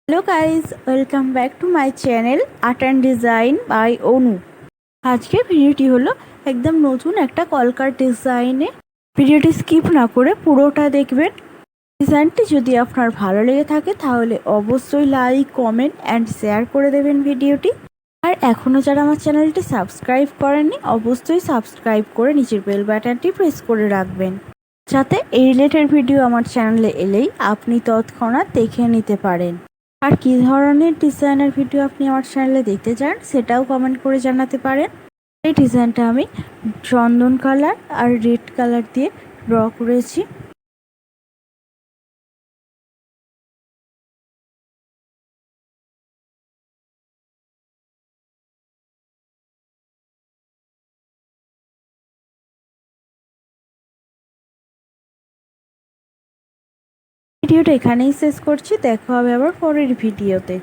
Hello guys, welcome back to my channel art and design by Anu. আজকের ভিডিওটি হলো একদম নতুন একটা কলকার ডিজাইনে। ভিডিওটি স্কিপ না করে পুরোটা দেখবেন। ডিজাইনটি যদি আপনার ভালো লেগে থাকে তাহলে অবশ্যই লাইক, কমেন্ট অ্যান্ড শেয়ার করে দেবেন ভিডিওটি। আর এখনও যারা আমার চ্যানেলটি সাবস্ক্রাইব করেননি অবশ্যই সাবস্ক্রাইব করে নিচের বেল বাটনটি প্রেস করে রাখবেন, যাতে এই রিলেটেড ভিডিও আমার চ্যানেলে এলেই আপনি তৎক্ষণাৎ দেখে নিতে পারেন। আর কী ধরনের ডিজাইনের ভিডিও আপনি আমার চ্যানেলে দেখতে চান সেটাও কমেন্ট করে জানাতে পারেন। এই ডিজাইনটা আমি চন্দন কালার আর রেড কালার দিয়ে ড্র করেছি। ভিডিওটা এখানেই শেষ করছি, দেখা হবে আবার পরের ভিডিওতে।